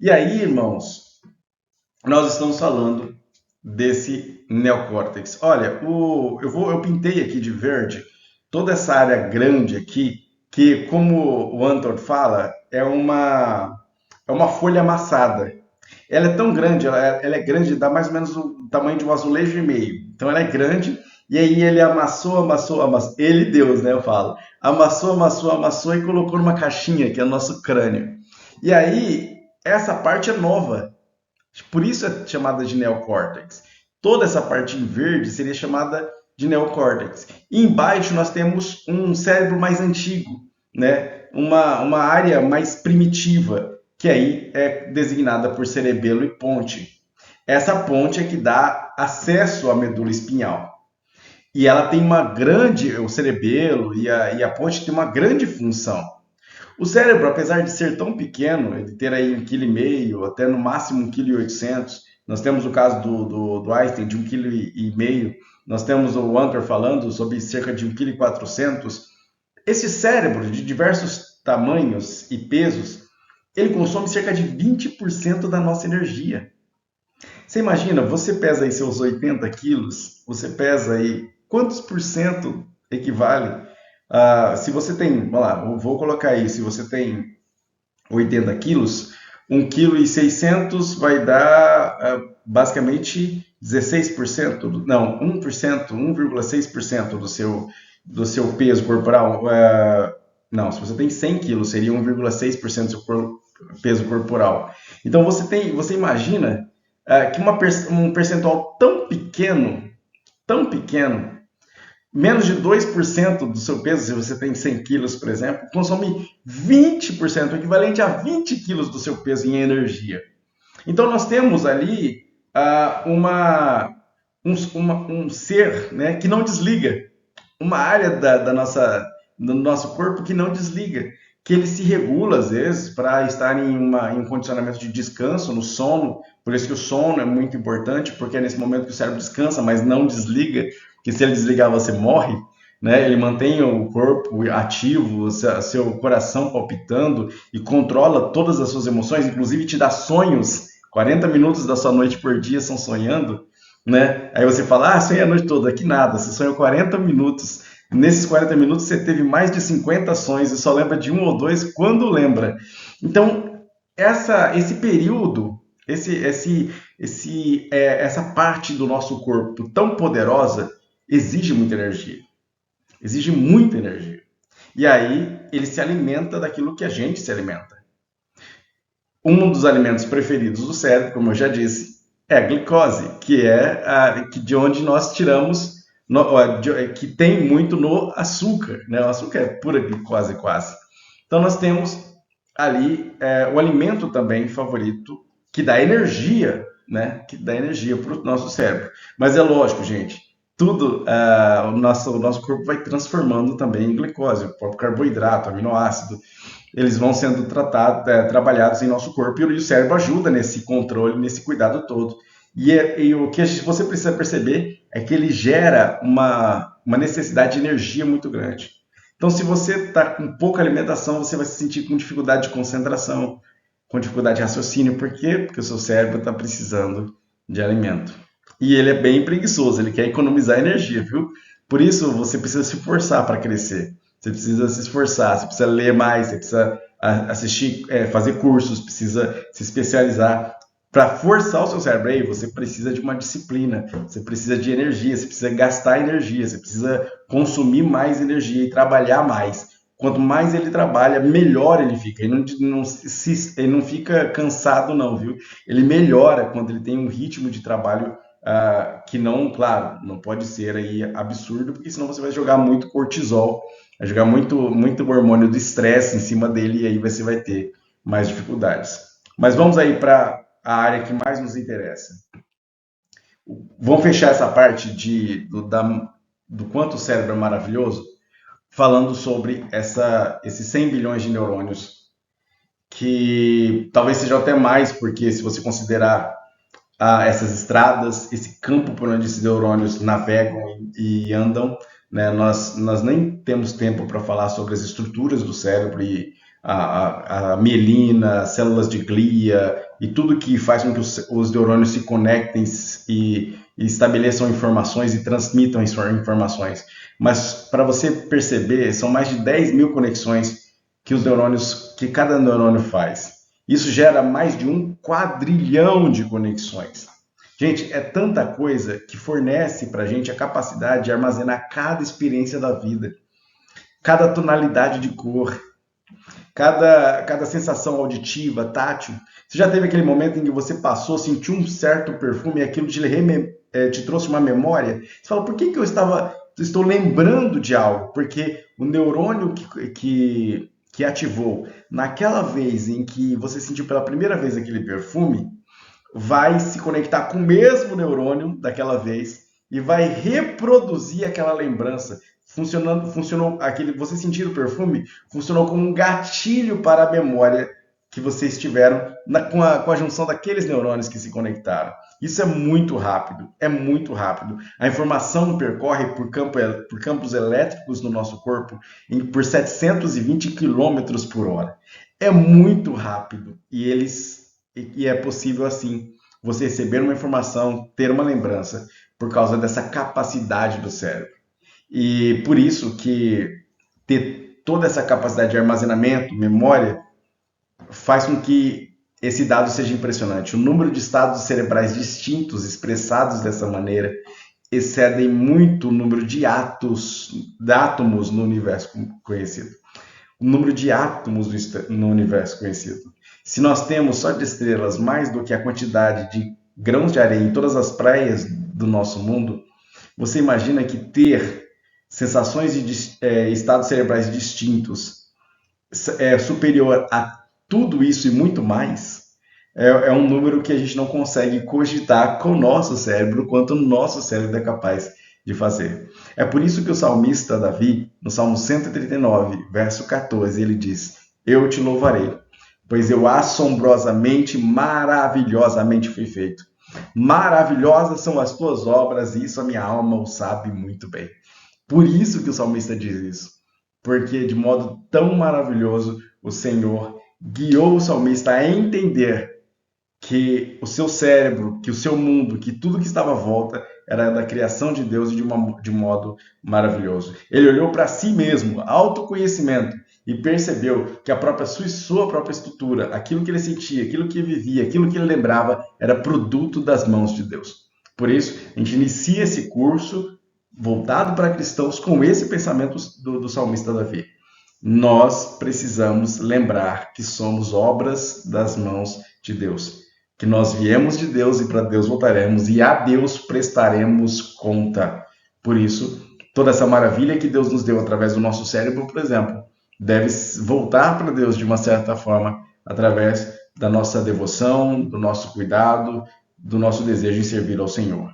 E aí, irmãos, nós estamos falando desse neocórtex. Olha, eu pintei aqui de verde toda essa área grande aqui, que, como o Anton fala, é uma folha amassada. Ela é tão grande, ela é grande, dá mais ou menos o tamanho de um azulejo e meio. Então ela é grande, e aí ele amassou. Ele, Deus, né? Eu falo. Amassou e colocou numa caixinha, que é o nosso crânio. E aí, essa parte é nova. Por isso é chamada de neocórtex. Toda essa parte em verde seria chamada de neocórtex. E embaixo nós temos um cérebro mais antigo, né? Uma área mais primitiva, que aí é designada por cerebelo e ponte. Essa ponte é que dá acesso à medula espinhal. E ela tem uma grande, o cerebelo e a ponte tem uma grande função. O cérebro, apesar de ser tão pequeno, ele ter aí 1,5 kg, até no máximo 1,8 kg, nós temos o caso do Einstein de 1,5 kg, nós temos o Hunter falando sobre cerca de 1,4 kg. Esse cérebro de diversos tamanhos e pesos, ele consome cerca de 20% da nossa energia. Você imagina, você pesa aí seus 80 quilos, você pesa aí quantos por cento equivale? Se você tem, vamos lá, eu vou colocar aí, se você tem 80 quilos, 1,6 kg vai dar basicamente 16%, não, 1%, 1,6% do seu peso corporal. Não, se você tem 100 quilos, seria 1,6% do seu peso corporal. Então você imagina que um percentual tão pequeno, menos de 2% do seu peso, se você tem 100 quilos, por exemplo, consome 20%, o equivalente a 20 quilos do seu peso em energia. Então, nós temos ali um ser, né, que não desliga, uma área do nosso corpo que não desliga, que ele se regula, às vezes, para estar em um condicionamento de descanso, no sono. Por isso que o sono é muito importante, porque é nesse momento que o cérebro descansa, mas não desliga, que se ele desligar você morre, né? Ele mantém o corpo ativo, seu coração palpitando e controla todas as suas emoções, inclusive te dá sonhos. 40 minutos da sua noite por dia são sonhando, né? Aí você fala, sonhei a noite toda, que nada, você sonhou 40 minutos. Nesses 40 minutos você teve mais de 50 sonhos e só lembra de um ou dois quando lembra. Então, esse período, essa parte do nosso corpo tão poderosa, exige muita energia. Exige muita energia. E aí ele se alimenta daquilo que a gente se alimenta. Um dos alimentos preferidos do cérebro, como eu já disse, é a glicose, que é de onde nós tiramos, que tem muito no açúcar. Né? O açúcar é pura glicose quase. Então nós temos ali o alimento também favorito, que dá energia, né? Que dá energia para o nosso cérebro. Mas é lógico, gente, tudo, o nosso corpo vai transformando também em glicose, o próprio carboidrato, aminoácido, eles vão sendo trabalhados em nosso corpo, e o cérebro ajuda nesse controle, nesse cuidado todo. E o que você precisa perceber é que ele gera uma necessidade de energia muito grande. Então, se você está com pouca alimentação, você vai se sentir com dificuldade de concentração, com dificuldade de raciocínio. Por quê? Porque o seu cérebro está precisando de alimento. E ele é bem preguiçoso, ele quer economizar energia, viu? Por isso, você precisa se forçar para crescer. Você precisa se esforçar, você precisa ler mais, você precisa assistir, fazer cursos, precisa se especializar para forçar o seu cérebro. Aí você precisa de uma disciplina, você precisa de energia, você precisa gastar energia, você precisa consumir mais energia e trabalhar mais. Quanto mais ele trabalha, melhor ele fica. Ele não fica cansado, não, viu? Ele melhora quando ele tem um ritmo de trabalho que não, claro, não pode ser aí absurdo, porque senão você vai jogar muito cortisol, vai jogar muito hormônio do estresse em cima dele, e aí você vai ter mais dificuldades. Mas vamos aí para a área que mais nos interessa. Vamos fechar essa parte do quanto o cérebro é maravilhoso, falando sobre esses 100 bilhões de neurônios, que talvez seja até mais, porque se você considerar essas estradas, esse campo por onde esses neurônios navegam e andam, né? Nós nem temos tempo para falar sobre as estruturas do cérebro e a mielina, células de glia, e tudo que faz com que os neurônios se conectem e estabeleçam informações e transmitam informações. Mas para você perceber, são mais de 10 mil conexões que cada neurônio faz. Isso gera mais de 1 quadrilhão de conexões. Gente, é tanta coisa que fornece para a gente a capacidade de armazenar cada experiência da vida, cada tonalidade de cor, cada sensação auditiva, tátil. Você já teve aquele momento em que você passou, sentiu um certo perfume e aquilo te trouxe uma memória? Você fala, por que eu estou lembrando de algo? Porque o neurônio que ativou naquela vez em que você sentiu pela primeira vez aquele perfume, vai se conectar com o mesmo neurônio daquela vez e vai reproduzir aquela lembrança. Você sentir o perfume funcionou como um gatilho para a memória que vocês tiveram com a junção daqueles neurônios que se conectaram. Isso é muito rápido, é muito rápido. A informação percorre por campos elétricos no nosso corpo por 720 km por hora. É muito rápido e é possível assim você receber uma informação, ter uma lembrança por causa dessa capacidade do cérebro. E por isso que ter toda essa capacidade de armazenamento, memória, faz com que esse dado seja impressionante. O número de estados cerebrais distintos expressados dessa maneira excedem muito o número de átomos no universo conhecido. O número de átomos no universo conhecido. Se nós temos só de estrelas mais do que a quantidade de grãos de areia em todas as praias do nosso mundo, você imagina que ter sensações e estados cerebrais distintos é superior a tudo isso e muito mais, é um número que a gente não consegue cogitar com o nosso cérebro, quanto o nosso cérebro é capaz de fazer. É por isso que o salmista Davi, no Salmo 139, verso 14, ele diz, eu te louvarei, pois eu assombrosamente, maravilhosamente fui feito. Maravilhosas são as tuas obras, e isso a minha alma o sabe muito bem. Por isso que o salmista diz isso, porque de modo tão maravilhoso o Senhor guiou o salmista a entender que o seu cérebro, que o seu mundo, que tudo que estava à volta era da criação de Deus de um modo maravilhoso. Ele olhou para si mesmo, autoconhecimento, e percebeu que sua própria estrutura, aquilo que ele sentia, aquilo que ele vivia, aquilo que ele lembrava, era produto das mãos de Deus. Por isso, a gente inicia esse curso voltado para cristãos com esse pensamento do salmista Davi. Nós precisamos lembrar que somos obras das mãos de Deus, que nós viemos de Deus e para Deus voltaremos e a Deus prestaremos conta. Por isso, toda essa maravilha que Deus nos deu através do nosso cérebro, por exemplo, deve voltar para Deus de uma certa forma através da nossa devoção, do nosso cuidado, do nosso desejo em servir ao Senhor.